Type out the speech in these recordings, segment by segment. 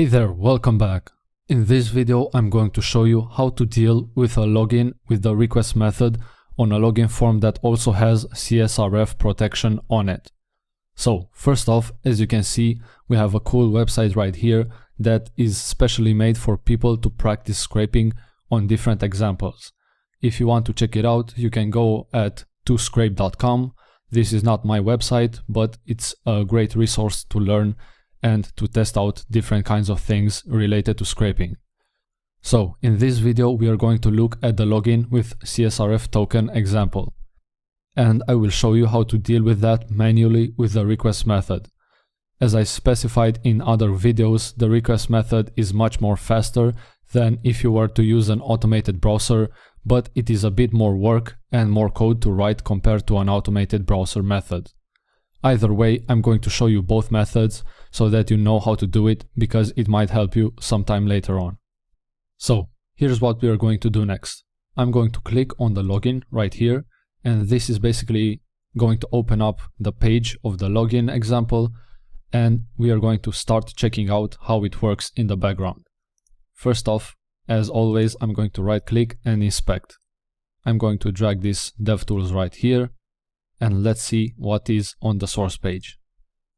Hey there, welcome back. In this video I'm going to show you how to deal with a login with the request method on a login form that also has CSRF protection on it. So first off, as you can see, we have a cool website right here that is specially made for people to practice scraping on different examples. If you want to check it out, you can go at toscrape.com. This is not my website, but it's a great resource to learn and to test out different kinds of things related to scraping. So in this video we are going to look at the login with CSRF token example. And I will show you how to deal with that manually with the request method. As I specified in other videos, the request method is much more faster than if you were to use an automated browser, but it is a bit more work and more code to write compared to an automated browser method. Either way, I'm going to show you both methods so that you know how to do it, because it might help you sometime later on. So here's what we are going to do next. I'm going to click on the login right here, and this is basically going to open up the page of the login example, and we are going to start checking out how it works in the background. First off, as always, I'm going to right click and inspect. I'm going to drag this DevTools right here, and let's see what is on the source page.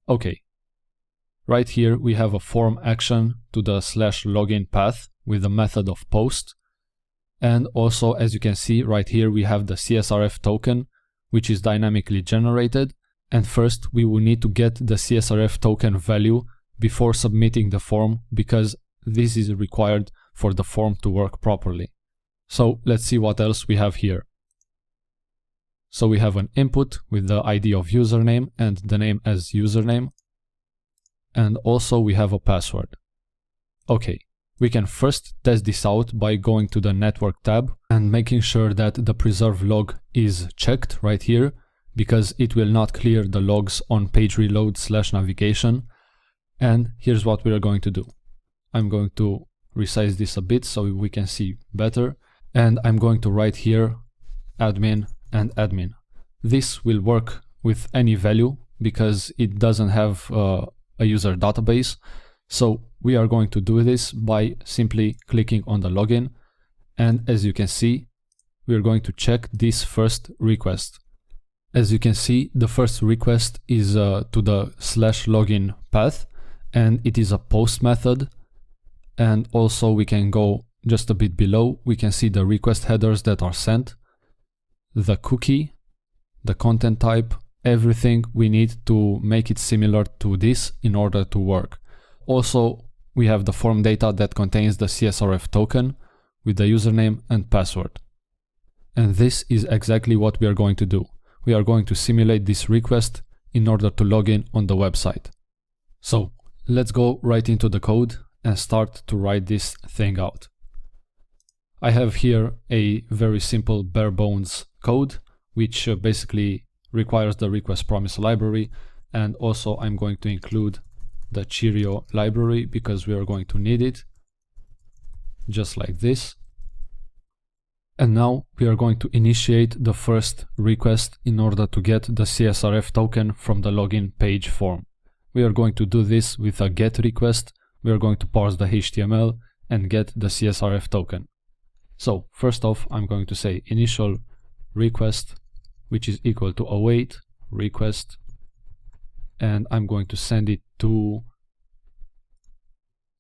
Okay, right here we have a form action to the /login path with the method of post. And also, as you can see right here, we have the CSRF token, which is dynamically generated. And first we will need to get the CSRF token value before submitting the form, because this is required for the form to work properly. So let's see what else we have here. So we have an input with the ID of username and the name as username. And also we have a password. Okay, we can first test this out by going to the network tab and making sure that the preserve log is checked right here, because it will not clear the logs on page reload /navigation. And here's what we are going to do. I'm going to resize this a bit so we can see better. And I'm going to write here admin and admin. This will work with any value because it doesn't have a user database. So we are going to do this by simply clicking on the login. And as you can see, we are going to check this first request. As you can see, the first request is to the /login path, and it is a post method. And also we can go just a bit below. We can see the request headers that are sent, the cookie, the content type, everything we need to make it similar to this in order to work. Also, we have the form data that contains the CSRF token with the username and password. And this is exactly what we are going to do. We are going to simulate this request in order to log in on the website. So let's go right into the code and start to write this thing out. I have here a very simple bare bones code, which basically requires the request promise library, and also I'm going to include the Cheerio library because we are going to need it, just like this. And now we are going to initiate the first request in order to get the CSRF token from the login page form. We are going to do this with a GET request. We are going to parse the HTML and get the CSRF token. So first off, I'm going to say initial request, which is equal to await request, and I'm going to send it to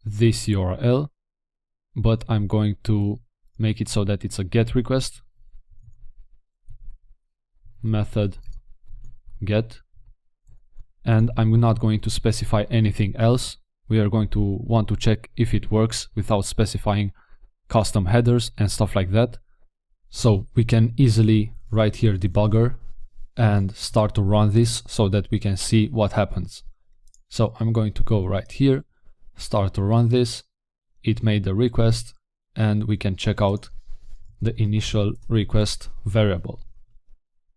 this URL, but I'm going to make it so that it's a GET request, method GET, and I'm not going to specify anything else. We are going to want to check if it works without specifying custom headers and stuff like that. So we can easily write here debugger and start to run this so that we can see what happens. So I'm going to go right here, start to run this. It made the request, and we can check out the initial request variable.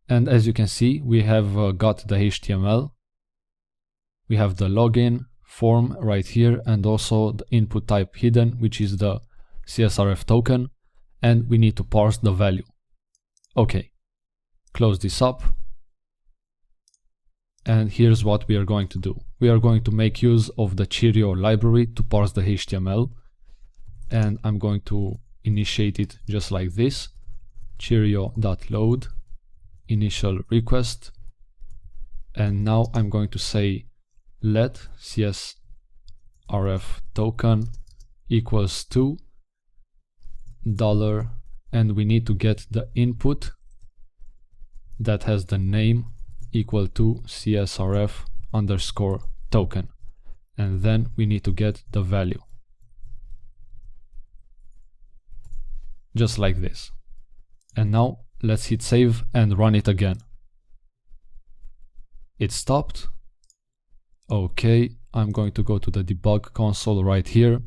And as you can see, we have got the HTML. We have the login form right here, and also the input type hidden, which is the CSRF token, and we need to parse the value. Okay, close this up. And here's what we are going to do. We are going to make use of the Cheerio library to parse the HTML. And I'm going to initiate it just like this. Cheerio.load initial request. And now I'm going to say let CSRF token equals to $, and we need to get the input that has the name equal to CSRF underscore token, and then we need to get the value just like this. And now let's hit save and run it again. It stopped. Okay, I'm going to go to the debug console right here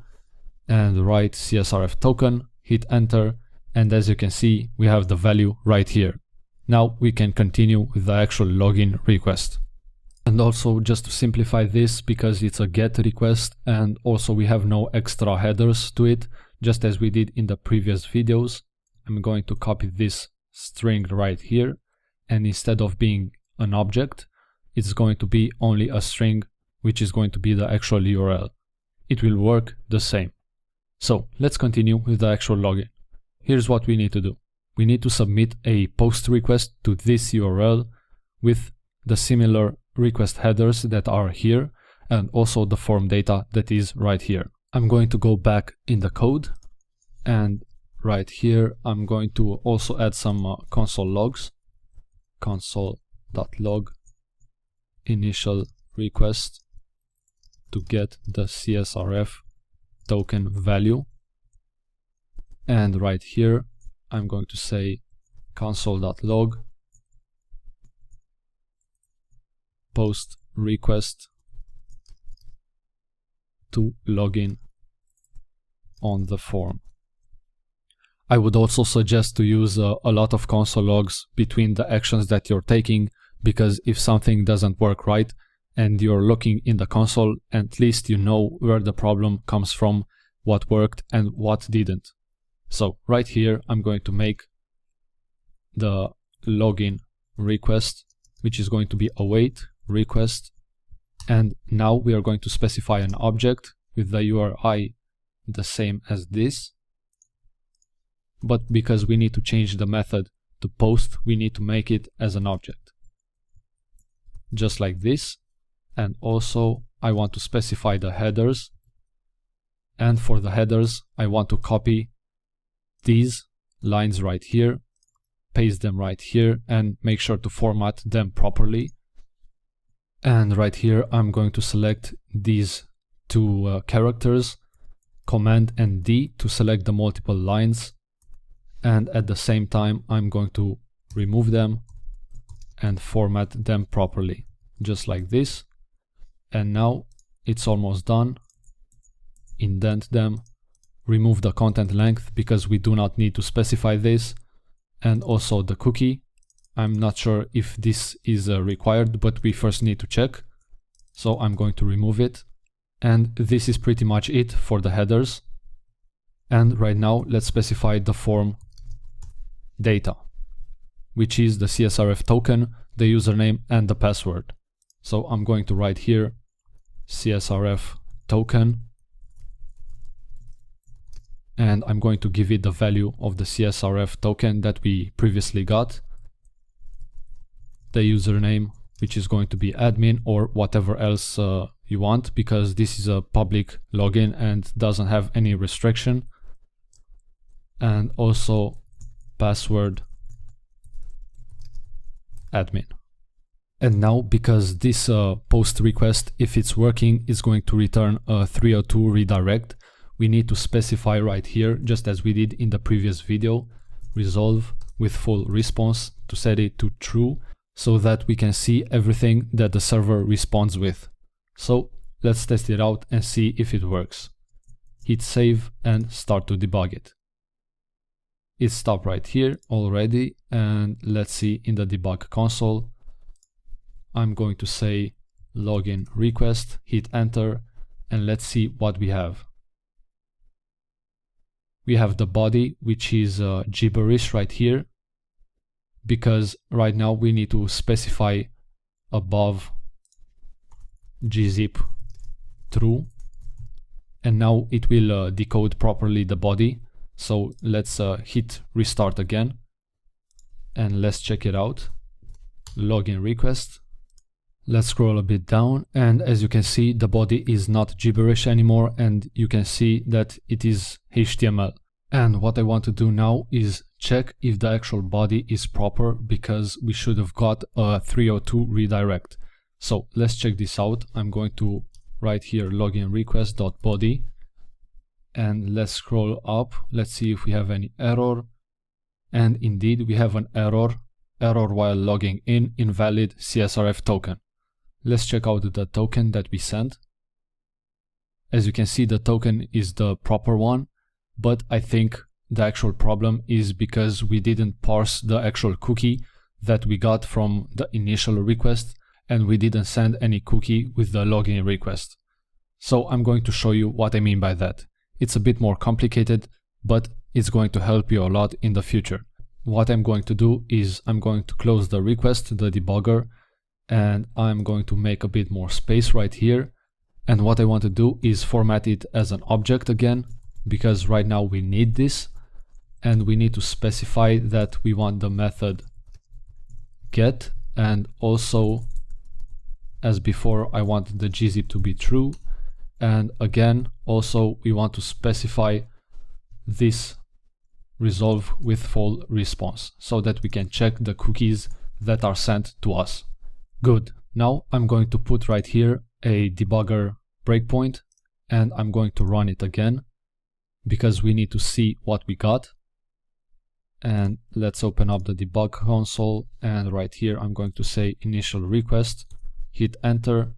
and write CSRF token, hit enter, and as you can see we have the value right here. Now we can continue with the actual login request. And also, just to simplify this, because it's a GET request and also we have no extra headers to it, just as we did in the previous videos, I'm going to copy this string right here, and instead of being an object, it's going to be only a string, which is going to be the actual URL. It will work the same. So let's continue with the actual login. Here's what we need to do. We need to submit a post request to this URL with the similar request headers that are here and also the form data that is right here. I'm going to go back in the code, and right here I'm going to also add some console logs. Console.log initial request to get the CSRF token value, and right here I'm going to say console.log post request to login on the form. I would also suggest to use a lot of console logs between the actions that you're taking, because if something doesn't work right and you're looking in the console, at least you know where the problem comes from, what worked and what didn't. So right here I'm going to make the login request, which is going to be await request, and now we are going to specify an object with the URI the same as this, but because we need to change the method to post, we need to make it as an object just like this. And also I want to specify the headers, and for the headers I want to copy these lines right here, paste them right here, and make sure to format them properly. And right here I'm going to select these two characters, Command and D, to select the multiple lines, and at the same time I'm going to remove them and format them properly just like this. And now it's almost done. Indent them, remove the content length because we do not need to specify this, and also the cookie. I'm not sure if this is required, but we first need to check, so I'm going to remove it. And this is pretty much it for the headers. And right now let's specify the form data, which is the CSRF token, the username and the password. So I'm going to write here CSRF token, and I'm going to give it the value of the CSRF token that we previously got, the username, which is going to be admin or whatever else you want, because this is a public login and doesn't have any restriction, and also password admin. And now, because this post request, if it's working, is going to return a 302 redirect, we need to specify right here, just as we did in the previous video, resolve with full response to set it to true, so that we can see everything that the server responds with. So let's test it out and see if it works. Hit save and start to debug it. It stopped right here already, and let's see in the debug console. I'm going to say login request, hit enter, and let's see what we have. We have the body, which is gibberish right here, because right now we need to specify above gzip true, and now it will decode properly the body. So let's hit restart again and let's check it out. Login request. Let's scroll a bit down, and as you can see, the body is not gibberish anymore, and you can see that it is HTML. And what I want to do now is check if the actual body is proper, because we should have got a 302 redirect. So let's check this out. I'm going to write here login request.body, and let's scroll up. Let's see if we have any error. And indeed we have an error while logging in, invalid CSRF token. Let's check out the token that we sent. As you can see, the token is the proper one, but I think the actual problem is because we didn't parse the actual cookie that we got from the initial request, and we didn't send any cookie with the login request. So I'm going to show you what I mean by that. It's a bit more complicated, but it's going to help you a lot in the future. What I'm going to do is I'm going to close the request, the debugger, and I'm going to make a bit more space right here. And what I want to do is format it as an object again, because right now we need this, and we need to specify that we want the method get, and also as before I want the gzip to be true, and again also we want to specify this resolve with full response so that we can check the cookies that are sent to us. Good. Now I'm going to put right here a debugger breakpoint, and I'm going to run it again because we need to see what we got. And let's open up the debug console, and right here I'm going to say initial request, hit enter,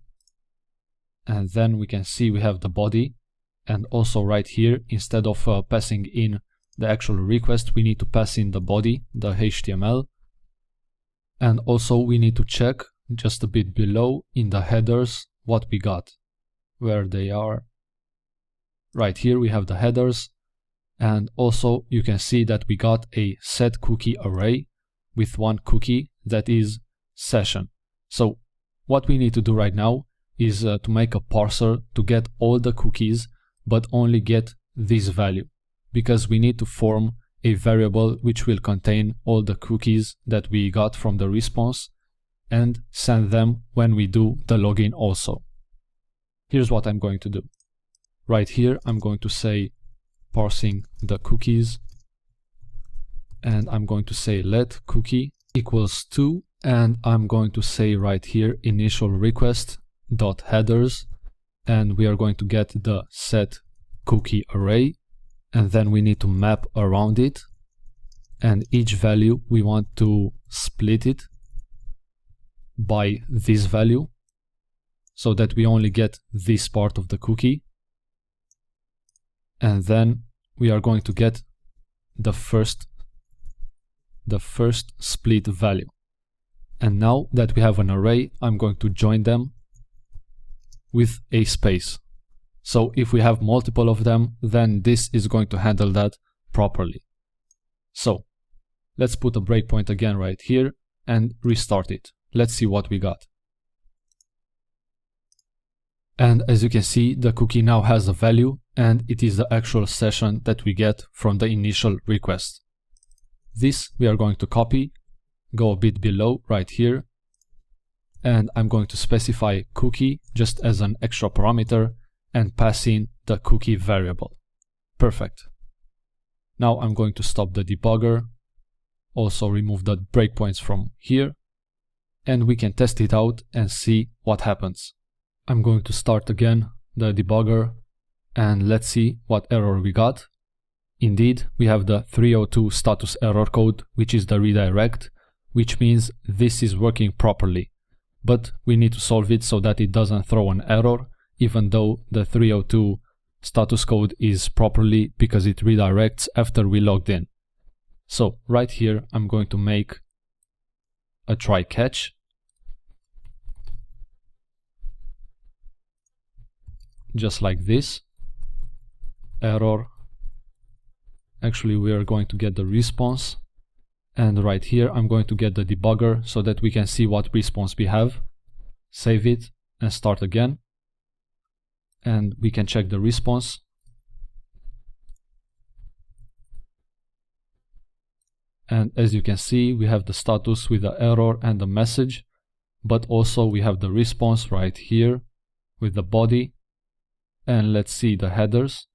and then we can see we have the body. And also right here, instead of passing in the actual request, we need to pass in the body, the HTML. And also we need to check just a bit below in the headers what we got, where they are. Right here we have the headers, and also you can see that we got a set cookie array with one cookie that is session. So what we need to do right now is to make a parser to get all the cookies but only get this value, because we need to form a variable which will contain all the cookies that we got from the response and send them when we do the login also. Here's what I'm going to do. Right here I'm going to say parsing the cookies, and I'm going to say let cookie equals 2, and I'm going to say right here initial request dot headers, and we are going to get the set cookie array, and then we need to map around it, and each value we want to split it by this value so that we only get this part of the cookie, and then we are going to get the first split value. And now that we have an array, I'm going to join them with a space. So if we have multiple of them, then this is going to handle that properly. So let's put a breakpoint again right here and restart it. Let's see what we got. And as you can see, the cookie now has a value, and it is the actual session that we get from the initial request. This we are going to copy, go a bit below right here, and I'm going to specify cookie just as an extra parameter and pass in the cookie variable. Perfect. Now I'm going to stop the debugger, also remove the breakpoints from here, and we can test it out and see what happens. I'm going to start again the debugger, and let's see what error we got. Indeed, we have the 302 status error code, which is the redirect, which means this is working properly. But we need to solve it so that it doesn't throw an error, even though the 302 status code is properly, because it redirects after we logged in. So right here I'm going to make a try catch. Just like this. Error. Actually we are going to get the response, and right here I'm going to get the debugger so that we can see what response we have. Save it and start again. And we can check the response. And as you can see, we have the status with the error and the message, but also we have the response right here with the body. And let's see the headers.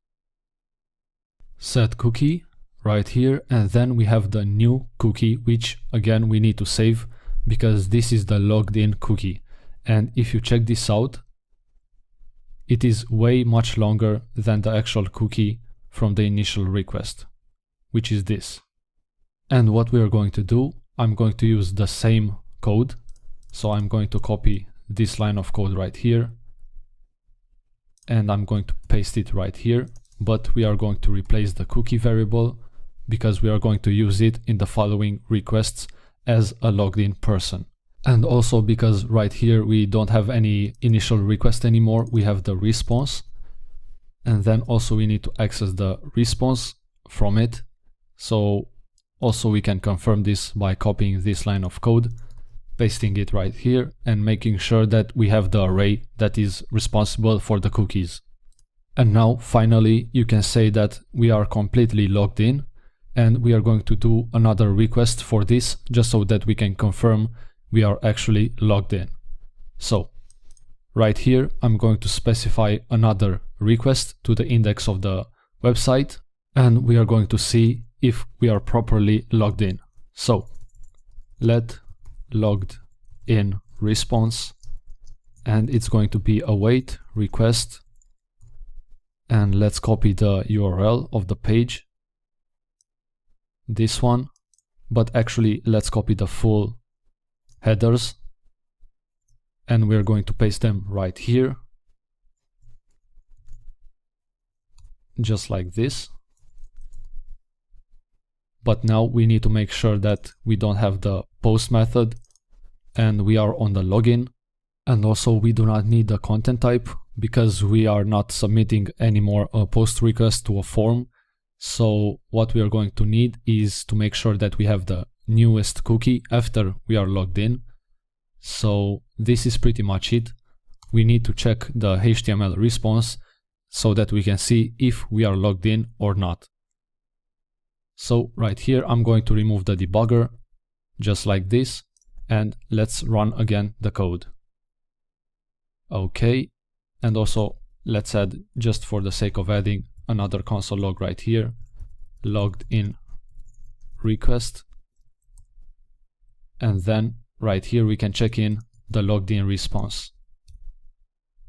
Set cookie right here, and then we have the new cookie, which again we need to save because this is the logged in cookie. And if you check this out, it is way much longer than the actual cookie from the initial request, which is this. And what we are going to do, I'm going to use the same code. So I'm going to copy this line of code right here, and I'm going to paste it right here, but we are going to replace the cookie variable because we are going to use it in the following requests as a logged in person. And also because right here we don't have any initial request anymore, we have the response. And then also we need to access the response from it. So also we can confirm this by copying this line of code, pasting it right here, and making sure that we have the array that is responsible for the cookies. And now finally you can say that we are completely logged in, and we are going to do another request for this just so that we can confirm we are actually logged in. So right here I'm going to specify another request to the index of the website, and we are going to see if we are properly logged in. So let logged in response, and it's going to be await request, and let's copy the URL of the page, this one, but actually let's copy the full headers, and we're going to paste them right here, just like this. But now we need to make sure that we don't have the post method and we are on the login. And also we do not need the content type because we are not submitting anymore a post request to a form. So what we are going to need is to make sure that we have the newest cookie after we are logged in. So this is pretty much it. We need to check the HTML response so that we can see if we are logged in or not. So right here I'm going to remove the debugger just like this, and let's run again the code. Okay, and also let's add, just for the sake of adding, another console log right here, logged in request, and then right here we can check in the logged in response.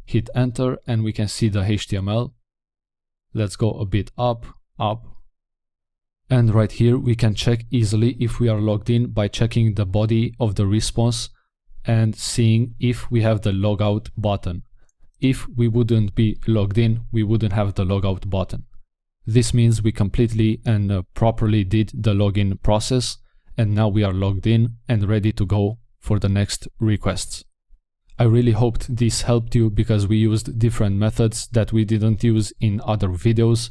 Hit enter and we can see the HTML. Let's go a bit up. And right here we can check easily if we are logged in by checking the body of the response and seeing if we have the logout button. If we wouldn't be logged in, we wouldn't have the logout button. This means we completely and properly did the login process, and now we are logged in and ready to go for the next requests. I really hoped this helped you because we used different methods that we didn't use in other videos.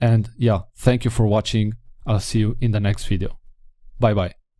And yeah, thank you for watching. I'll see you in the next video. Bye bye.